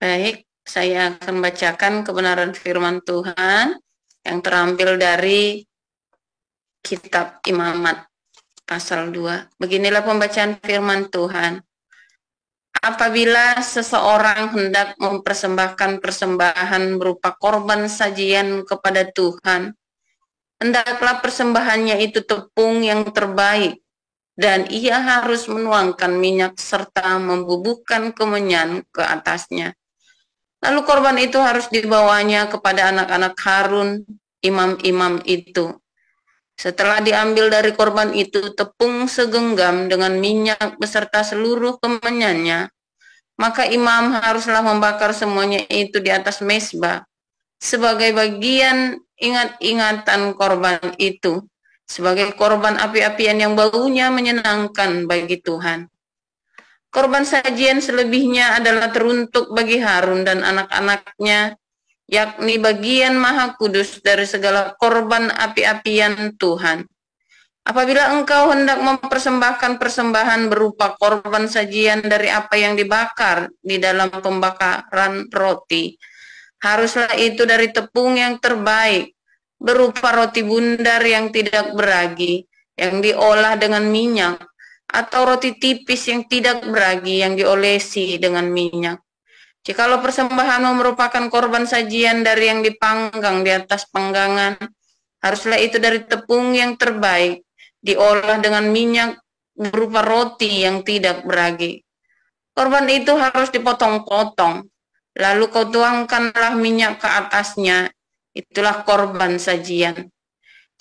Baik, saya akan bacakan kebenaran firman Tuhan yang terambil dari Kitab Imamat pasal 2. Beginilah pembacaan firman Tuhan. Apabila seseorang hendak mempersembahkan persembahan berupa korban sajian kepada Tuhan, hendaklah persembahannya itu tepung yang terbaik, dan ia harus menuangkan minyak serta membubuhkan kemenyan ke atasnya. Lalu korban itu harus dibawanya kepada anak-anak Harun, imam-imam itu. Setelah diambil dari korban itu tepung segenggam dengan minyak beserta seluruh kemenyannya, maka imam haruslah membakar semuanya itu di atas mezbah sebagai bagian ingat-ingatan korban itu, sebagai korban api-apian yang baunya menyenangkan bagi Tuhan. Korban sajian selebihnya adalah teruntuk bagi Harun dan anak-anaknya, yakni bagian maha kudus dari segala korban api-apian Tuhan. Apabila engkau hendak mempersembahkan persembahan berupa korban sajian dari apa yang dibakar di dalam pembakaran roti, haruslah itu dari tepung yang terbaik, berupa roti bundar yang tidak beragi, yang diolah dengan minyak, atau roti tipis yang tidak beragi yang diolesi dengan minyak. Jikalau persembahanmu merupakan korban sajian dari yang dipanggang di atas panggangan, haruslah itu dari tepung yang terbaik, diolah dengan minyak berupa roti yang tidak beragi. Korban itu harus dipotong-potong, lalu kau tuangkanlah minyak ke atasnya, itulah korban sajian.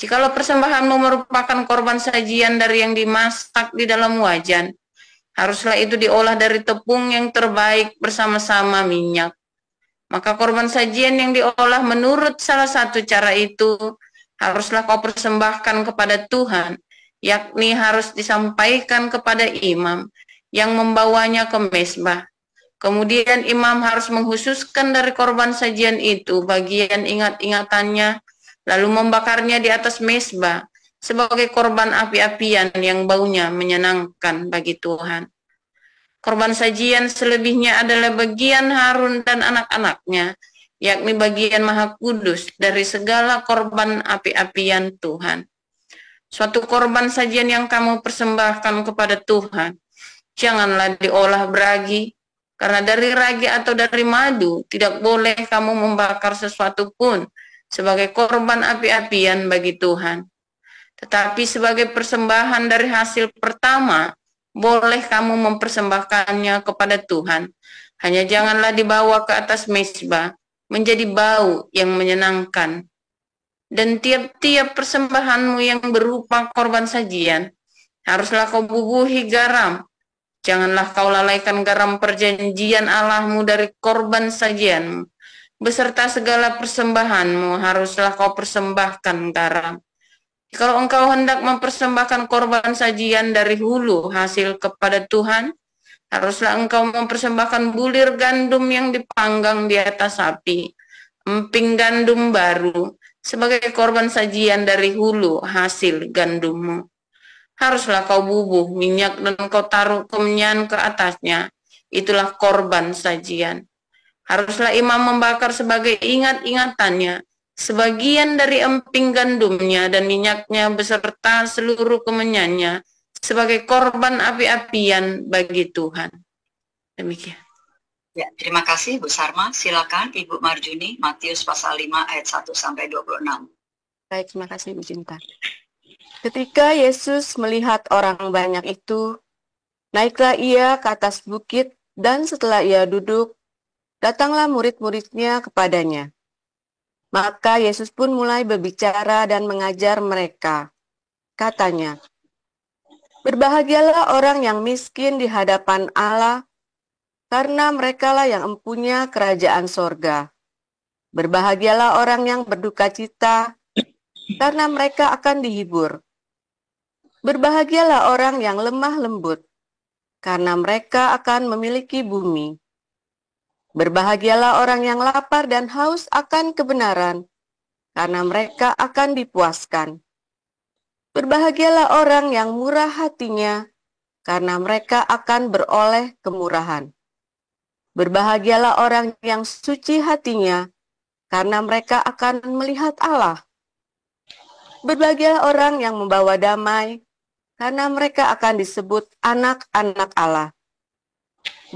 Jikalau persembahanmu merupakan korban sajian dari yang dimasak di dalam wajan, haruslah itu diolah dari tepung yang terbaik bersama-sama minyak. Maka korban sajian yang diolah menurut salah satu cara itu, haruslah kau persembahkan kepada Tuhan, yakni harus disampaikan kepada imam yang membawanya ke mezbah. Kemudian imam harus menghususkan dari korban sajian itu bagian ingat-ingatannya, lalu membakarnya di atas mezbah sebagai korban api-apian yang baunya menyenangkan bagi Tuhan. Korban sajian selebihnya adalah bagian Harun dan anak-anaknya, yakni bagian maha kudus dari segala korban api-apian Tuhan. Suatu korban sajian yang kamu persembahkan kepada Tuhan, janganlah diolah beragi, karena dari ragi atau dari madu tidak boleh kamu membakar sesuatu pun sebagai korban api-apian bagi Tuhan. Tetapi sebagai persembahan dari hasil pertama, boleh kamu mempersembahkannya kepada Tuhan. Hanya janganlah dibawa ke atas mezbah, menjadi bau yang menyenangkan. Dan tiap-tiap persembahanmu yang berupa korban sajian, haruslah kau bubuhi garam. Janganlah kau lalaikan garam perjanjian Allahmu dari korban sajianmu. Beserta segala persembahanmu haruslah kau persembahkan garam. Kalau engkau hendak mempersembahkan korban sajian dari hulu hasil kepada Tuhan, haruslah engkau mempersembahkan bulir gandum yang dipanggang di atas api, emping gandum baru, sebagai korban sajian dari hulu hasil gandummu. Haruslah kau bubuh minyak dan kau taruh kemenyan ke atasnya, itulah korban sajian. Haruslah imam membakar sebagai ingat-ingatannya sebagian dari emping gandumnya dan minyaknya beserta seluruh kemenyannya sebagai korban api-apian bagi Tuhan. Demikian. Ya, terima kasih Bu Sarma. Silakan Ibu Marjuni, Matius pasal 5 ayat 1 sampai 26. Baik, terima kasih Bu Cinta. Ketika Yesus melihat orang banyak itu, naiklah ia ke atas bukit, dan setelah ia duduk, datanglah murid-muridnya kepadanya. Maka Yesus pun mulai berbicara dan mengajar mereka. Katanya, "Berbahagialah orang yang miskin di hadapan Allah, karena merekalah yang empunya kerajaan sorga. Berbahagialah orang yang berduka cita, karena mereka akan dihibur. Berbahagialah orang yang lemah lembut, karena mereka akan memiliki bumi. Berbahagialah orang yang lapar dan haus akan kebenaran, karena mereka akan dipuaskan. Berbahagialah orang yang murah hatinya, karena mereka akan beroleh kemurahan. Berbahagialah orang yang suci hatinya, karena mereka akan melihat Allah. Berbahagialah orang yang membawa damai, karena mereka akan disebut anak-anak Allah.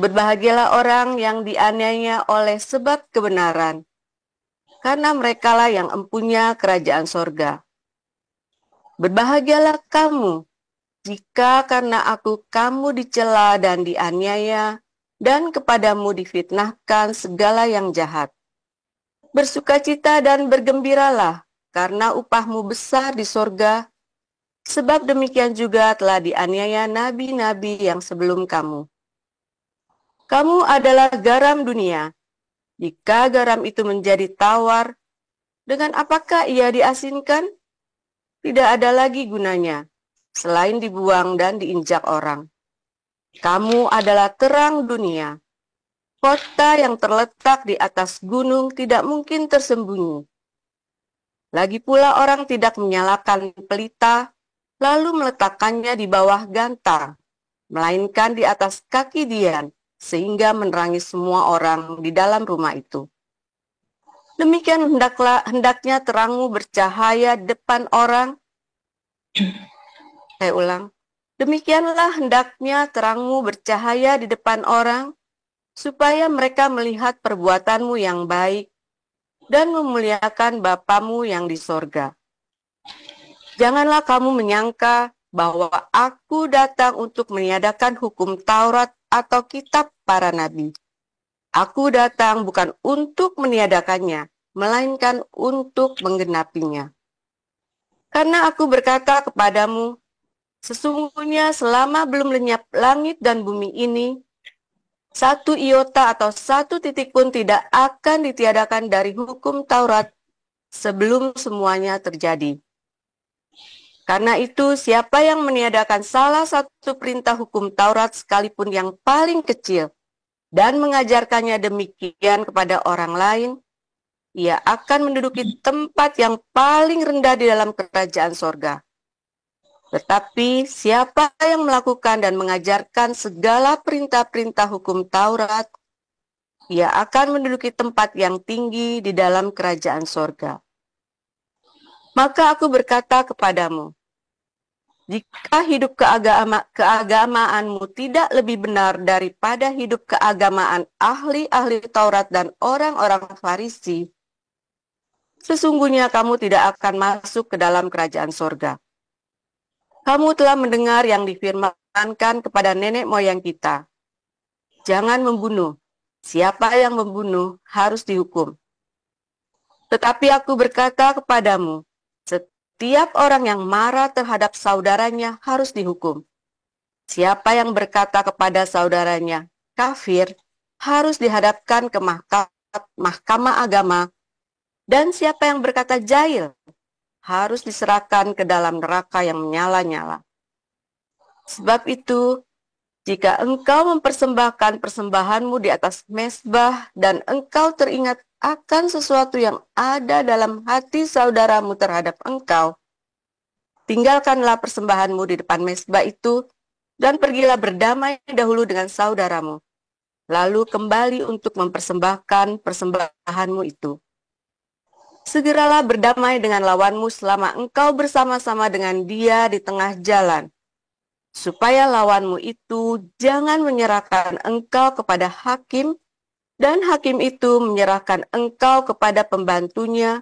Berbahagialah orang yang dianiaya oleh sebab kebenaran, karena merekalah yang empunya kerajaan sorga. Berbahagialah kamu, jika karena aku kamu dicela dan dianiaya, dan kepadamu difitnahkan segala yang jahat. Bersukacita dan bergembiralah, karena upahmu besar di sorga, sebab demikian juga telah dianiaya nabi-nabi yang sebelum kamu. Kamu adalah garam dunia. Jika garam itu menjadi tawar, dengan apakah ia diasinkan? Tidak ada lagi gunanya, selain dibuang dan diinjak orang. Kamu adalah terang dunia. Kota yang terletak di atas gunung tidak mungkin tersembunyi. Lagi pula orang tidak menyalakan pelita, lalu meletakkannya di bawah gantang, melainkan di atas kaki dian, sehingga menerangi semua orang di dalam rumah itu. Demikian hendaknya terangmu bercahaya depan orang. Saya ulang. Demikianlah hendaknya terangmu bercahaya di depan orang, supaya mereka melihat perbuatanmu yang baik dan memuliakan Bapamu yang di sorga. Janganlah kamu menyangka bahwa aku datang untuk meniadakan hukum Taurat atau kitab para nabi. Aku datang bukan untuk meniadakannya, melainkan untuk menggenapinya. Karena aku berkata kepadamu, sesungguhnya selama belum lenyap langit dan bumi ini, satu iota atau satu titik pun tidak akan ditiadakan dari hukum Taurat sebelum semuanya terjadi. Karena itu, siapa yang meniadakan salah satu perintah hukum Taurat sekalipun yang paling kecil dan mengajarkannya demikian kepada orang lain, ia akan menduduki tempat yang paling rendah di dalam kerajaan sorga. Tetapi siapa yang melakukan dan mengajarkan segala perintah-perintah hukum Taurat, ia akan menduduki tempat yang tinggi di dalam kerajaan sorga. Maka aku berkata kepadamu, jika hidup keagamaanmu tidak lebih benar daripada hidup keagamaan ahli-ahli Taurat dan orang-orang Farisi, sesungguhnya kamu tidak akan masuk ke dalam kerajaan sorga. Kamu telah mendengar yang difirmankan kepada nenek moyang kita. Jangan membunuh. Siapa yang membunuh harus dihukum. Tetapi aku berkata kepadamu, setiap orang yang marah terhadap saudaranya harus dihukum. Siapa yang berkata kepada saudaranya, kafir, harus dihadapkan ke mahkamah agama. Dan siapa yang berkata jahil, harus diserahkan ke dalam neraka yang menyala-nyala. Sebab itu, jika engkau mempersembahkan persembahanmu di atas mezbah dan engkau teringat akan sesuatu yang ada dalam hati saudaramu terhadap engkau, tinggalkanlah persembahanmu di depan mezbah itu dan pergilah berdamai dahulu dengan saudaramu. Lalu kembali untuk mempersembahkan persembahanmu itu. Segeralah berdamai dengan lawanmu selama engkau bersama-sama dengan dia di tengah jalan, supaya lawanmu itu jangan menyerahkan engkau kepada hakim, dan hakim itu menyerahkan engkau kepada pembantunya,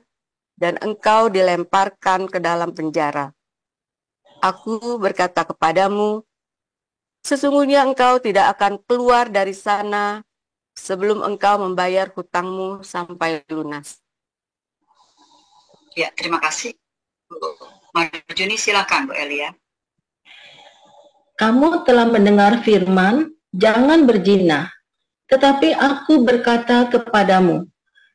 dan engkau dilemparkan ke dalam penjara. Aku berkata kepadamu, sesungguhnya engkau tidak akan keluar dari sana sebelum engkau membayar hutangmu sampai lunas. Ya, terima kasih. Bu Marjuni, silakan Bu Elia. Kamu telah mendengar firman, jangan berzina. Tetapi aku berkata kepadamu,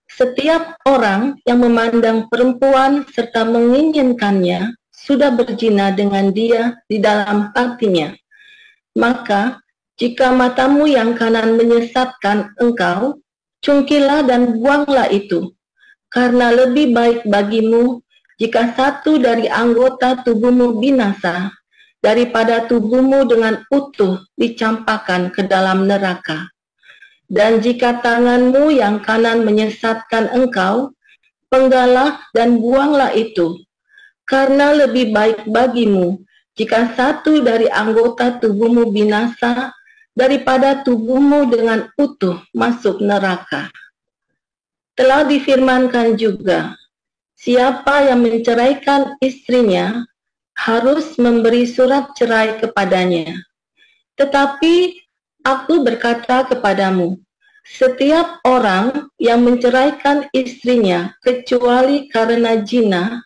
setiap orang yang memandang perempuan serta menginginkannya, sudah berzina dengan dia di dalam hatinya. Maka, jika matamu yang kanan menyesatkan engkau, cungkilah dan buanglah itu. Karena lebih baik bagimu jika satu dari anggota tubuhmu binasa, daripada tubuhmu dengan utuh dicampakkan ke dalam neraka. Dan jika tanganmu yang kanan menyesatkan engkau, penggalah dan buanglah itu. Karena lebih baik bagimu jika satu dari anggota tubuhmu binasa daripada tubuhmu dengan utuh masuk neraka. Telah difirmankan juga, siapa yang menceraikan istrinya harus memberi surat cerai kepadanya. Tetapi aku berkata kepadamu, setiap orang yang menceraikan istrinya kecuali karena zina,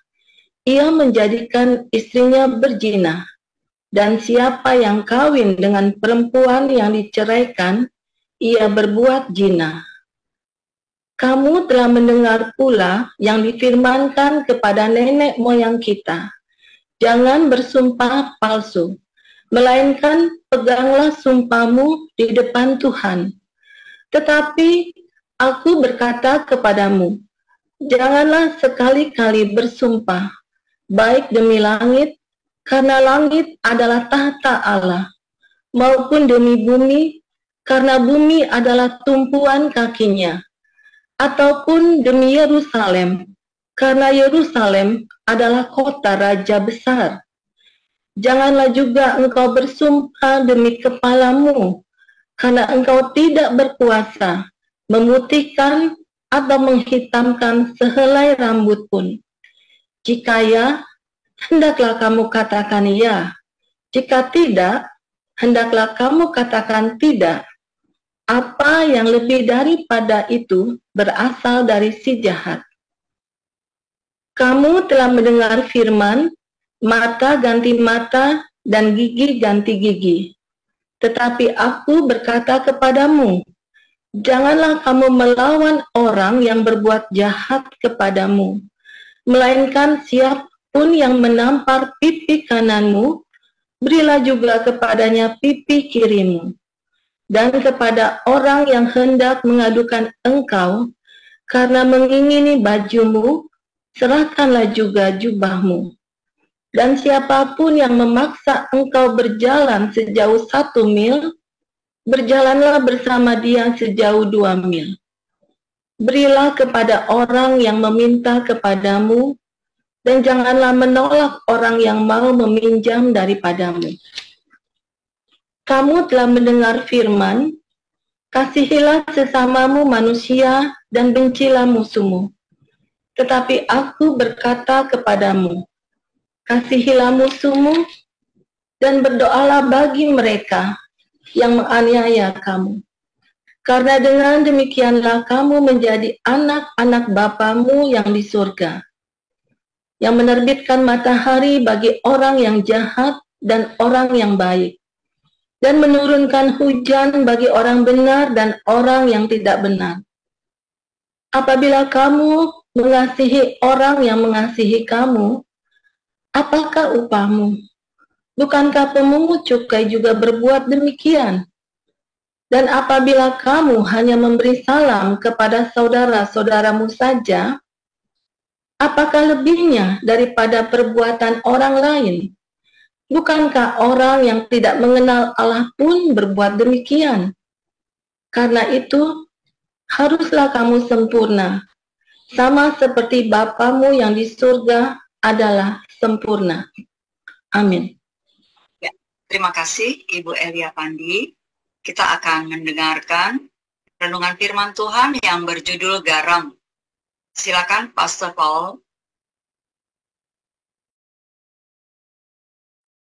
ia menjadikan istrinya berzina. Dan siapa yang kawin dengan perempuan yang diceraikan, ia berbuat zina. Kamu telah mendengar pula yang difirmankan kepada nenek moyang kita, jangan bersumpah palsu, melainkan peganglah sumpahmu di depan Tuhan. Tetapi aku berkata kepadamu, janganlah sekali-kali bersumpah, baik demi langit, karena langit adalah tahta Allah, maupun demi bumi, karena bumi adalah tumpuan kakinya, ataupun demi Yerusalem, karena Yerusalem adalah kota raja besar. Janganlah juga engkau bersumpah demi kepalamu, karena engkau tidak berkuasa memutihkan atau menghitamkan sehelai rambut pun. Jika ya, hendaklah kamu katakan ya. Jika tidak, hendaklah kamu katakan tidak. Apa yang lebih daripada itu berasal dari si jahat. Kamu telah mendengar firman, mata ganti mata dan gigi ganti gigi. Tetapi aku berkata kepadamu, janganlah kamu melawan orang yang berbuat jahat kepadamu, melainkan siapapun yang menampar pipi kananmu, berilah juga kepadanya pipi kirimu. Dan kepada orang yang hendak mengadukan engkau karena mengingini bajumu, serahkanlah juga jubahmu. Dan siapapun yang memaksa engkau berjalan sejauh 1 mil, berjalanlah bersama dia sejauh 2 mil. Berilah kepada orang yang meminta kepadamu, dan janganlah menolak orang yang mau meminjam daripadamu. Kamu telah mendengar firman, kasihilah sesamamu manusia dan bencilah musuhmu. Tetapi aku berkata kepadamu, kasihilah musuhmu dan berdoalah bagi mereka yang menganiaya kamu. Karena dengan demikianlah kamu menjadi anak-anak Bapamu yang di surga, yang menerbitkan matahari bagi orang yang jahat dan orang yang baik, dan menurunkan hujan bagi orang benar dan orang yang tidak benar. Apabila kamu mengasihi orang yang mengasihi kamu, apakah upahmu? Bukankah pemungut cukai juga berbuat demikian? Dan apabila kamu hanya memberi salam kepada saudara-saudaramu saja, apakah lebihnya daripada perbuatan orang lain? Bukankah orang yang tidak mengenal Allah pun berbuat demikian? Karena itu, haruslah kamu sempurna, sama seperti Bapamu yang di surga adalah sempurna. Amin. Ya, terima kasih Ibu Elia Pandi. Kita akan mendengarkan renungan firman Tuhan yang berjudul Garam. Silakan Pastor Paul.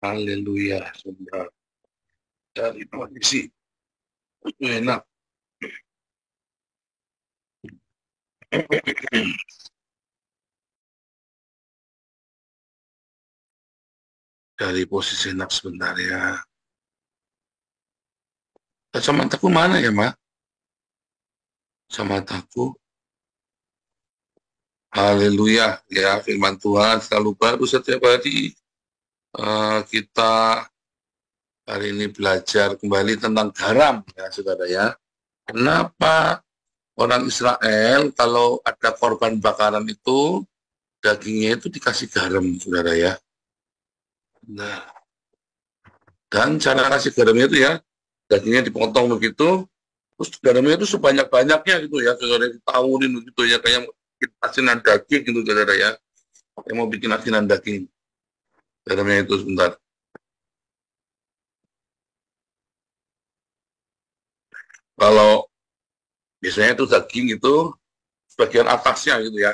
Haleluya, saudara. Dari posisi enak. Dari posisi enak sebentar ya. Kacamataku mana ya, Mak? Kacamataku. Haleluya, ya firman Tuhan selalu baru setiap hari. Kita hari ini belajar kembali tentang garam ya saudara ya. Kenapa orang Israel kalau ada korban bakaran itu dagingnya itu dikasih garam saudara ya. Nah, dan cara kasih garamnya itu ya dagingnya dipotong begitu, Terus garamnya itu sebanyak-banyaknya gitu ya, saudara, ditahurin gitu ya, kayak bikin asinan daging gitu, saudara ya. Yang mau bikin asinan daging. Garamnya itu sebentar. Kalau biasanya itu daging itu bagian atasnya gitu ya,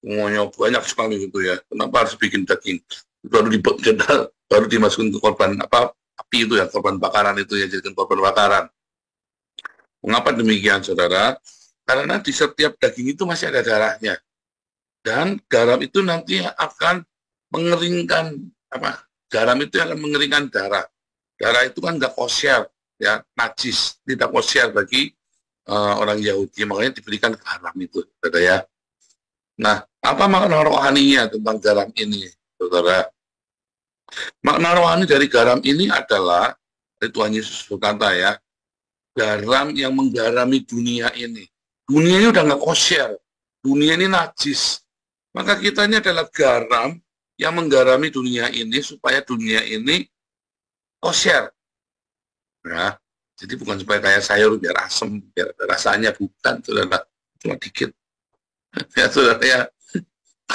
semuanya banyak sekali gitu ya. Kenapa harus bikin daging? Baru dimasukin ke korban api itu ya, korban bakaran itu ya, jadikan korban bakaran. Mengapa demikian, saudara? Karena di setiap daging itu masih ada darahnya. Dan garam itu nanti akan mengeringkan, garam itu akan mengeringkan darah. Darah itu kan nggak kosher, ya, najis, tidak kosher bagi orang Yahudi. Makanya diberikan garam itu, saudara ya. Nah, apa makna rohaninya tentang garam ini, saudara? Makna rohani dari garam ini adalah, Tuhan Yesus berkata ya, garam yang menggarami dunia ini. Dunia ini udah nggak kosher, dunia ini najis. Maka kita ini adalah garam yang menggarami dunia ini supaya dunia ini kosher. Nah, jadi bukan supaya kayak sayur biar asem, biar rasanya, bukan, saudara. Cuma dikit. Ya, saudara ya,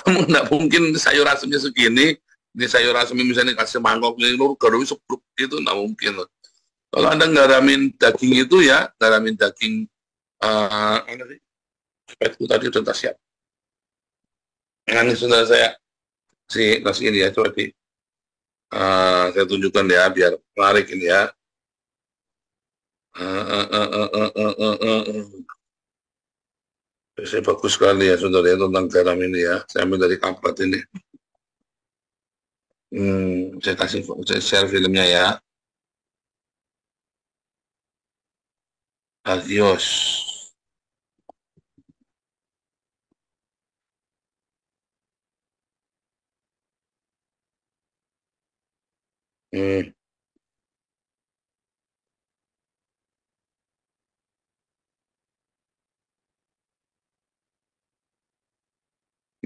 kamu nggak mungkin sayur asemnya segini, ini sayur asemnya misalnya kasih mangkok, ini garamnya sebruk gitu, nggak mungkin. Kalau Anda ngaramin daging itu ya, ngaramin daging supaya itu tadi sudah siap. Ini sudah saya kasih ini ya, coba saya tunjukkan ya, biar menarik ini ya. Saya bagus sekali ya, saudara ya, tentang garam ini ya. Saya ambil dari kampret ini. Saya share filmnya ya. Adios.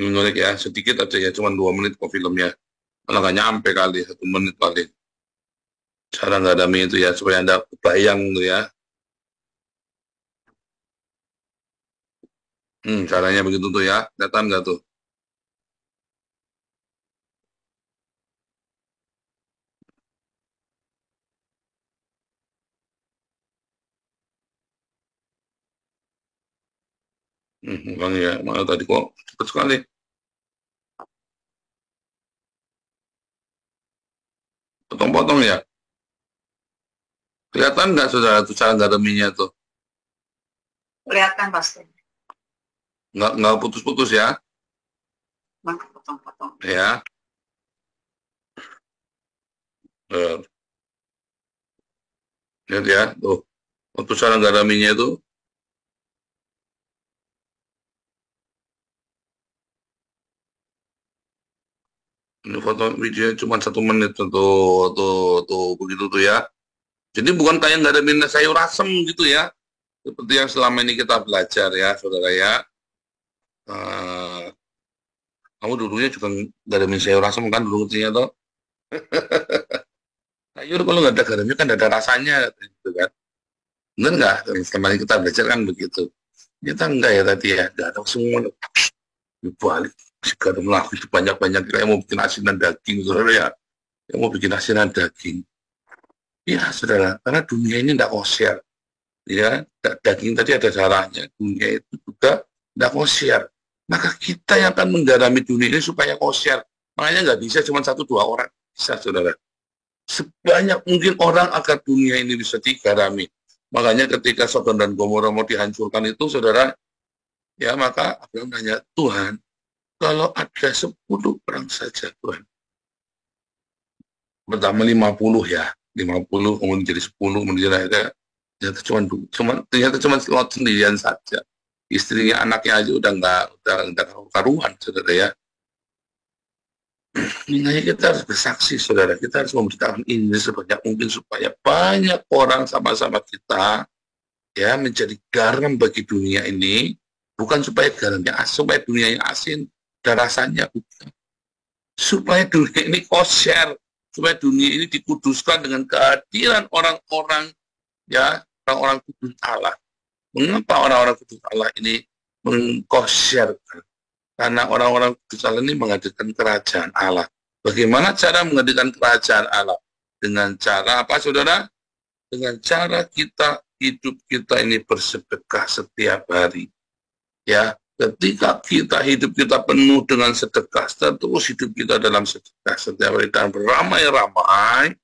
Menarik ya, sedikit aja ya, cuma 2 menit kok filmnya. Kalau nggak nyampe kali, 1 menit kali. Cara nggak ada mie itu ya, supaya Anda bayang tuh ya. Caranya begitu tuh ya, kelihatan nggak tuh? Bang ya, mana tadi kok cepat sekali. Potong-potong ya. Kelihatan nggak, saudara, tuh cara nggak ada mie-nya tuh? Kelihatan pasti. Nggak putus-putus ya? Nggak potong-potong. Ya. Lihat ya, tuh. Untuk cara nggak ada mie-nya itu. Ini foto video cuma 1 menit tuh begitu tuh ya. Jadi bukan kayak nggak ada minyak sayur asem gitu ya, seperti yang selama ini kita belajar ya, saudara ya. Kamu dulunya juga nggak ada minyak sayur asem kan dulu kecilnya tuh. Sayur kalau nggak ada garamnya kan ada rasanya, gitu kan. Bener nggak? Selama ini kita belajar kan begitu. Kita enggak ya tadi ya, nggak ada semua. Dibalik garam lagi banyak-banyak, kayak mau bikin asinan daging, saudara ya. Yang mau bikin asinan daging. Ya, saudara, karena dunia ini tidak kosher. Ya, daging tadi ada darahnya. Dunia itu juga tidak kosher. Maka kita yang akan menggarami dunia ini supaya kosher. Makanya nggak bisa cuma 1-2 orang. Bisa, saudara. Sebanyak mungkin orang agar dunia ini bisa digarami. Makanya ketika Sodom dan Gomora mau dihancurkan itu, saudara, ya maka Abraham nanya, Tuhan, kalau ada 10 orang saja, Tuhan. Pertama 50 ya. 50, kemudian jadi 10, kemudian ternyata cuma Lot sendirian saja. Istrinya, anaknya aja udah nggak karuan, saudara ya. Makanya kita harus bersaksi, saudara. Kita harus memberitakan ini sebanyak mungkin supaya banyak orang sama-sama kita ya menjadi garam bagi dunia ini, bukan supaya garamnya asin, supaya dunia yang asin dan rasanya, bukan. Supaya dunia ini kosher, supaya dunia ini dikuduskan dengan kehadiran orang-orang ya orang-orang kudus Allah. Mengapa orang-orang kudus Allah ini mengkosyarkan? Karena orang-orang kudus Allah ini menghadirkan kerajaan Allah. Bagaimana cara menghadirkan kerajaan Allah? Dengan cara apa, saudara? Dengan cara hidup kita ini bersedekah setiap hari. Ya, ketika hidup kita penuh dengan sedekah, terus hidup kita dalam sedekah setiap hari dan beramai-ramai,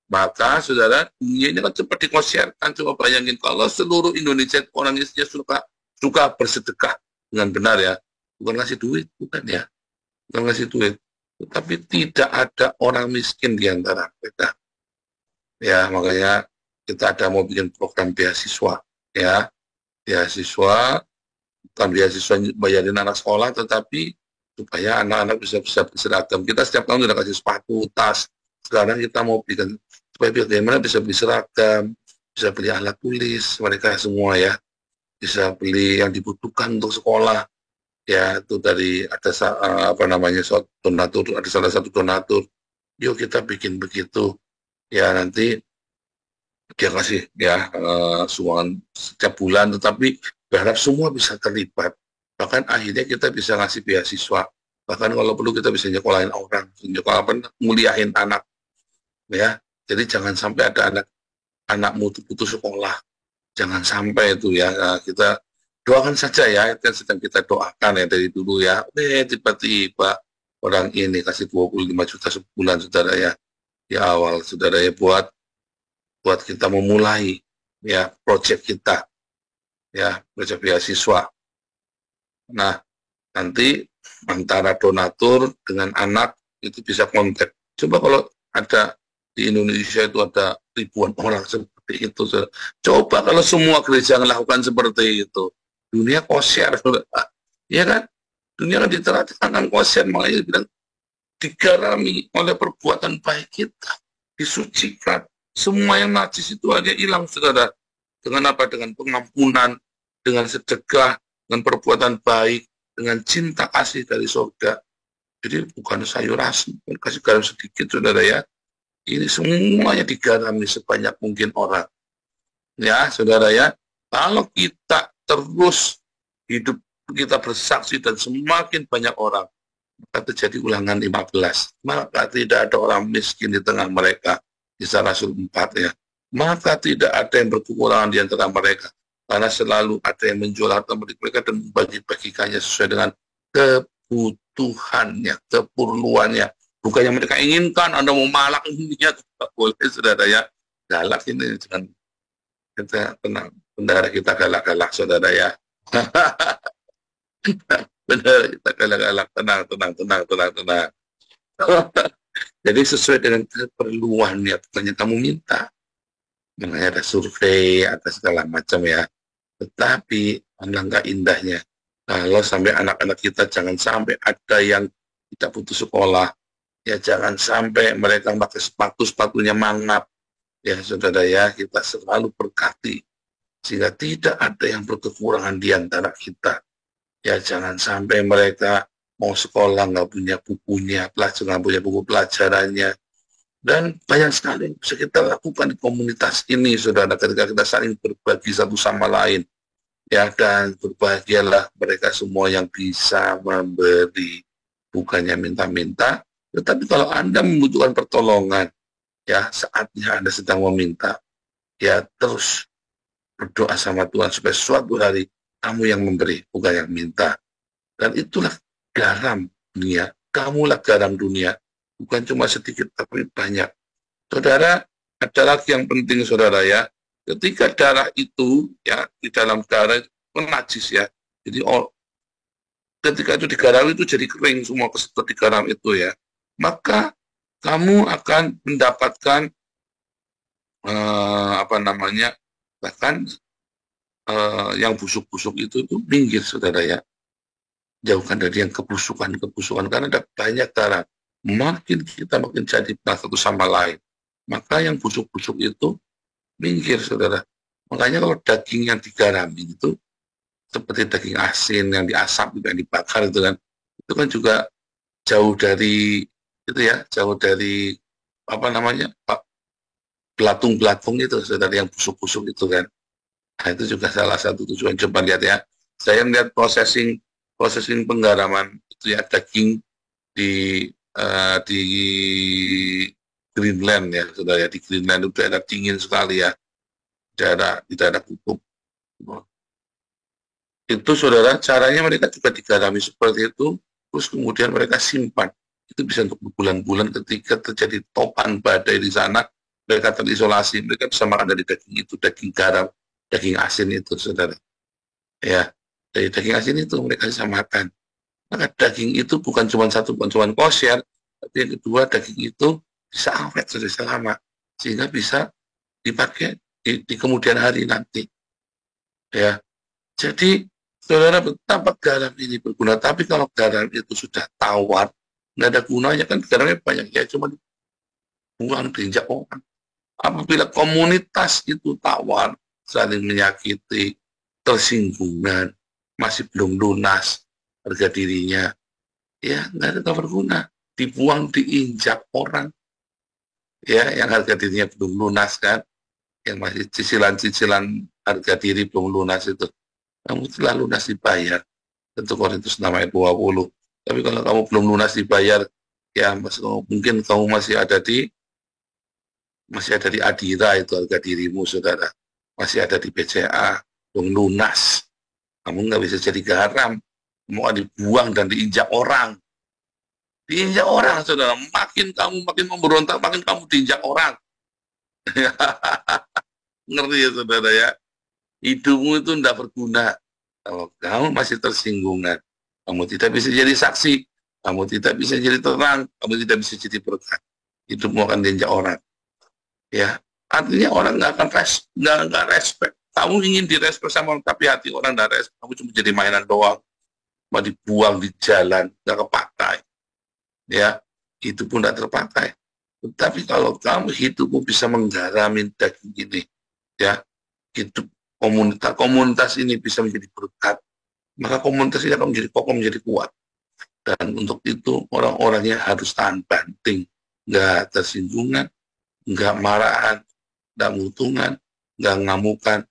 maka saudara, dunia ini kan cepat dikosyarkan. Coba bayangin kalau seluruh Indonesia orang isinya suka bersedekah dengan benar ya, bukan ngasih duit, bukan ya, bukan ngasih duit, tetapi tidak ada orang miskin di antara mereka. Ya, makanya kita ada mau bikin program beasiswa, ya, beasiswa, bukan beasiswa bayarin anak sekolah, tetapi supaya anak-anak bisa berseragam. Kita setiap tahun sudah kasih sepatu, tas. Sekarang kita mau bikin supaya bagaimana bisa beli seragam, bisa beli alat tulis mereka semua ya, bisa beli yang dibutuhkan untuk sekolah. Ya, itu dari ada donatur, ada salah satu donatur. Yuk kita bikin begitu. Ya, nanti dia kasih ya sumbangan setiap bulan, tetapi berharap semua bisa terlibat. Bahkan akhirnya kita bisa ngasih beasiswa. Bahkan kalau perlu kita bisa nyekolahin orang, muliahin anak. Ya, jadi jangan sampai ada anakmu putus sekolah. Jangan sampai itu ya. Nah, kita doakan saja ya, itu yang sedang kita doakan ya dari dulu ya. Tiba-tiba orang ini kasih 25 juta sebulan, saudara ya. Di awal, saudara ya, buat kita memulai ya proyek kita ya, proyek beasiswa. Nah, nanti antara donatur dengan anak itu bisa kontak. Coba kalau ada di Indonesia itu ada ribuan orang seperti itu. Coba kalau semua gereja melakukan seperti itu, dunia kosyar, ya kan? Dunia kan diterapkan kosyar, makanya bilang digarami oleh perbuatan baik kita, disucikan. Semua yang najis itu aja hilang, saudara. Dengan apa? Dengan pengampunan, dengan sedekah, dengan perbuatan baik, dengan cinta kasih dari surga. Jadi bukan sayur asin, kasih garam sedikit, saudara ya. Ini semuanya digarami sebanyak mungkin orang. Ya, saudara ya. Kalau kita terus hidup kita bersaksi dan semakin banyak orang, maka terjadi Ulangan 15. Maka tidak ada orang miskin di tengah mereka. Kisah Rasul 4 ya. Maka tidak ada yang berkekurangan di antara mereka. Karena selalu ada yang menjual harta mereka dan membagi-bagikannya sesuai dengan kebutuhannya, keperluannya. Bukan yang mereka inginkan, Anda mau malak dunia, tidak boleh, saudara ya. Galak ini, jangan kita tenang. Bendara kita galak-galak, saudara ya. Bendara kita galak-galak, tenang. Jadi sesuai dengan keperluannya, bukannya kamu minta. Makanya ada survei, ada segala macam ya. Tetapi alangkah indahnya kalau sampai anak-anak kita jangan sampai ada yang tidak putus sekolah. Ya jangan sampai mereka pakai sepatunya mangap. Ya saudara ya, kita selalu berkati sehingga tidak ada yang berkekurangan di antara kita. Ya jangan sampai mereka mau sekolah nggak punya bukunya, nggak punya buku pelajarannya, dan banyak sekali yang bisa kita lakukan di komunitas ini, saudara, ketika kita saling berbagi satu sama lain, ya, dan berbahagialah mereka semua yang bisa memberi, bukannya minta-minta, tetapi kalau Anda membutuhkan pertolongan, ya, saatnya Anda sedang meminta, ya, terus berdoa sama Tuhan supaya suatu hari kamu yang memberi, bukan yang minta. Dan itulah garam dunia, kamulah garam dunia, bukan cuma sedikit tapi banyak. Saudara, ada lagi yang penting, saudara ya, ketika darah itu ya di dalam darah itu najis ya, jadi ketika itu digarami itu jadi kering semua kesedot di garam itu ya, maka kamu akan mendapatkan bahkan yang busuk-busuk itu minggir, saudara ya. Jauhkan dari yang kebusukan, karena ada banyak darah. Makin kita makin jadi satu sama lain, maka yang busuk-busuk itu minggir, saudara. Makanya kalau daging yang digarami itu seperti daging asin yang diasap, yang dibakar itu kan juga jauh dari itu ya, jauh dari belatung-belatung itu, saudara, yang busuk-busuk itu kan. Nah, itu juga salah satu tujuan. Coba lihat ya. Saya melihat processing penggaraman itu ya, daging di Greenland ya, saudara ya. Di Greenland itu daerah dingin sekali ya, di daerah kutub. Itu saudara, caranya mereka juga digarami seperti itu, terus kemudian mereka simpan. Itu bisa untuk berbulan-bulan. Ketika terjadi topan badai di sana, mereka terisolasi, mereka bisa makan dari daging itu, daging garam, daging asin itu, saudara. Ya, dari daging asin itu mereka bisa makan. Maka daging itu bukan cuma satu, bukan cuma kosher, tapi yang kedua daging itu bisa awet sudah selama, sehingga bisa dipakai di kemudian hari nanti. Ya, jadi saudara, betapa garam ini berguna. Tapi kalau garam itu sudah tawar, nggak ada gunanya, kan garamnya banyak ya, cuma dibuang, diinjak orang. Apabila komunitas itu tawar, saling menyakiti, tersinggungan, masih belum lunas harga dirinya, ya nggak ada berguna, dibuang, diinjak orang, ya yang harga dirinya belum lunas kan, yang masih cicilan-cicilan harga diri belum lunas itu, kamu telah lunas dibayar. Tentu Korintus 6 ayat 20. Tapi kalau kamu belum lunas dibayar, ya mungkin kamu masih ada di Adira, itu harga dirimu, saudara. Masih ada di BCA, belum lunas. Kamu nggak bisa jadi garam. Mau dibuang dan diinjak orang. Diinjak orang, saudara. Makin memberontak, makin kamu diinjak orang. Ngerti ya, saudara ya? Hidupmu itu tidak berguna kalau kamu masih tersinggungan. Kamu tidak bisa jadi saksi, kamu tidak bisa jadi terang, kamu tidak bisa jadi berkat. Hidupmu akan diinjak orang. Ya, artinya orang nggak akan nggak respect. Kamu ingin direspek sama orang, tapi hati orang nggak respect. Kamu cuma jadi mainan doang, mau dibuang di jalan, nggak kepakai. Ya, itu pun tidak terpakai. Tetapi kalau kamu hidupmu bisa menggarami daging ini, ya, hidup komunitas ini bisa menjadi berkat, maka komunitas ini akan menjadi kokoh, menjadi kuat. Dan untuk itu orang-orangnya harus tahan banting, nggak tersinggungan, nggak marahan, nggak mutungan, nggak ngamukan.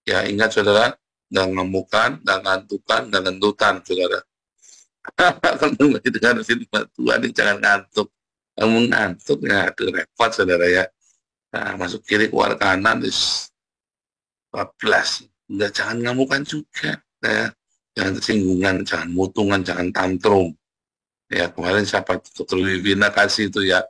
Ya ingat saudara, nggak ngamukan, nggak ngantukan, nggak ngentutan, saudara. Kalau dengan firman Tuhan ini jangan ngantuk. Kamu ngantuk ya, itu repot, saudara ya. Nah, masuk kiri, keluar kanan, 14. Enggak, jangan ngamukan juga. Ya. Jangan tersinggungan, jangan mutungan, jangan tantrum. Ya, kemarin siapa Dr. Wivina kasih itu ya,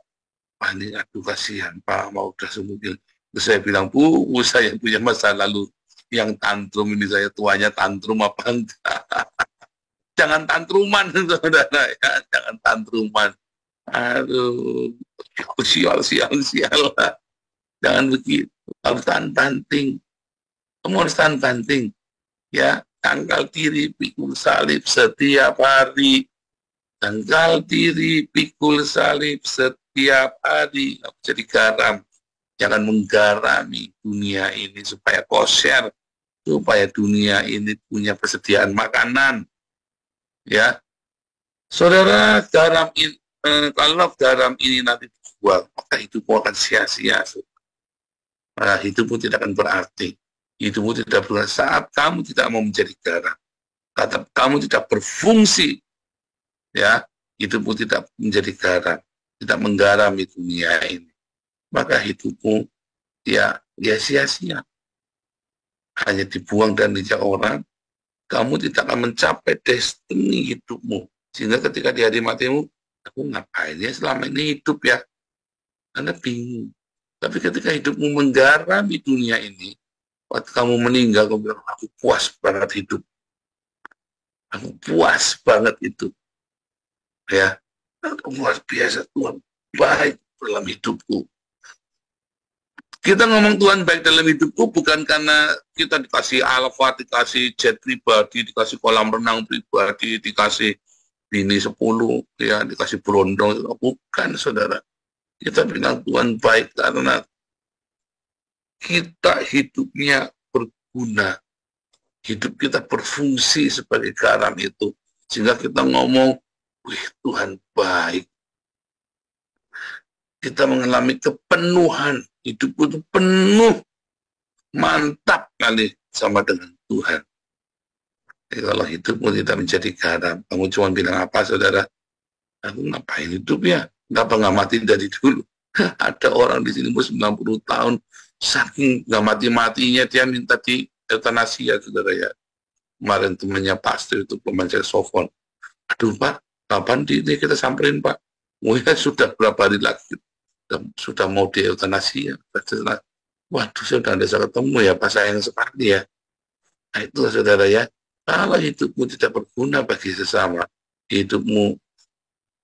Pak ini aduh kasihan Pak, mau udah sembuh. Terus saya bilang, Bu, saya punya masa lalu yang tantrum ini, saya tuanya tantrum apa enggak. Jangan tantruman, saudara ya, jangan tantruman. Aduh, sial. Jangan begitu, harus tahan banting. Kamu harus tahan banting. Ya, tanggal diri, pikul salib setiap hari. Tanggal diri, pikul salib setiap hari. Jadi garam. Jangan menggarami dunia ini supaya kosher, supaya dunia ini punya persediaan makanan. Ya, saudara, kalau garam ini nanti dibuang, maka hidupmu akan sia-sia. Nah, hidupmu tidak akan berarti. Hidupmu tidak berguna saat kamu tidak mau menjadi garam. Kata kamu tidak berfungsi, ya, hidupmu tidak menjadi garam, tidak menggarami dunia ini, maka hidupmu ya sia-sia, hanya dibuang dan dijak orang. Kamu tidak akan mencapai destiny hidupmu, sehingga ketika di hari matimu, aku ngapain ya selama ini hidup ya, Anda bingung. Tapi ketika hidupmu menggarami dunia ini, waktu kamu meninggal, kamu bilang, aku puas banget hidup. Aku puas banget itu. Ya, luar biasa, Tuhan baik dalam hidupku. Kita ngomong Tuhan baik dalam hidupku bukan karena kita dikasih alfa, dikasih jet pribadi, dikasih kolam renang pribadi, dikasih bini 10, ya, dikasih berondong. Bukan, saudara. Kita bilang Tuhan baik karena kita hidupnya berguna. Hidup kita berfungsi sebagai garam itu. Sehingga kita ngomong, wih, Tuhan baik. Kita mengalami kepenuhan. Hidup itu penuh mantap kali sama dengan Tuhan. Jadi kalau hidupmu tidak menjadi garam, kamu cuma bilang apa, saudara? Aku ngapain hidup ya? Kenapa nggak mati dari dulu? Ada orang di sini umur 90 tahun, saking nggak mati-matinya dia minta di eutanasi ya, saudara ya. Kemarin temannya pastor itu pemain saksofon. Aduh Pak, kapan ini kita samperin Pak? Oh ya sudah berapa hari lagi? Sudah mau di eutanasi ya. Waduh, saya udah bisa ketemu ya, Pak sayang sekali ya. Nah itu saudara ya, kalau hidupmu tidak berguna bagi sesama, hidupmu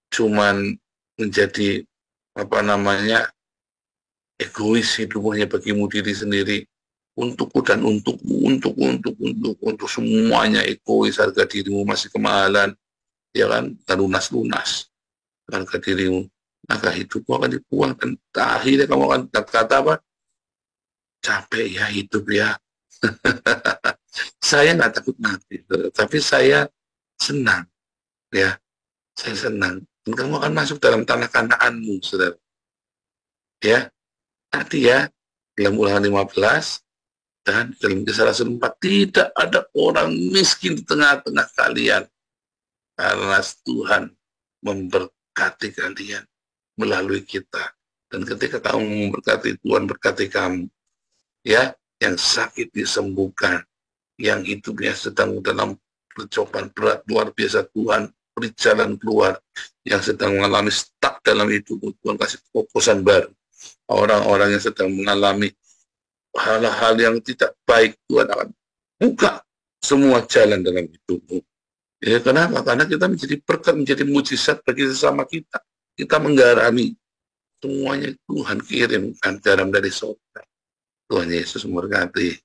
cuman menjadi apa namanya egois, hidupmu hanya bagimu diri sendiri, untukku dan untukmu, untuk semuanya egois, harga dirimu masih kemahalan, ya kan, dan lunas harga dirimu, maka hidupmu akan dibuang dan akhirnya kamu akan kata apa? Capek ya hidup ya. Saya nggak takut mati, tapi saya senang, ya, saya senang. Dan kamu akan masuk dalam tanah Kanaanmu, saudara. Ya, tadi ya, dalam Ulangan 15 dan dalam Kisah Rasul 4, tidak ada orang miskin di tengah-tengah kalian, karena Tuhan memberkati kalian melalui kita. Dan ketika kamu memberkati, Tuhan berkati kamu. Ya, yang sakit disembuhkan, yang hidupnya sedang dalam percobaan berat luar biasa, Tuhan beri jalan keluar, yang sedang mengalami stuck dalam hidup, Tuhan kasih terobosan baru. Orang-orang yang sedang mengalami hal-hal yang tidak baik, Tuhan akan buka semua jalan dalam hidupmu. Ya, kenapa? Karena kita menjadi berkat, menjadi mujizat bagi sesama kita. Kita menggarami semuanya, Tuhan kirimkan garam dari surga. Tuhan Yesus memberkati.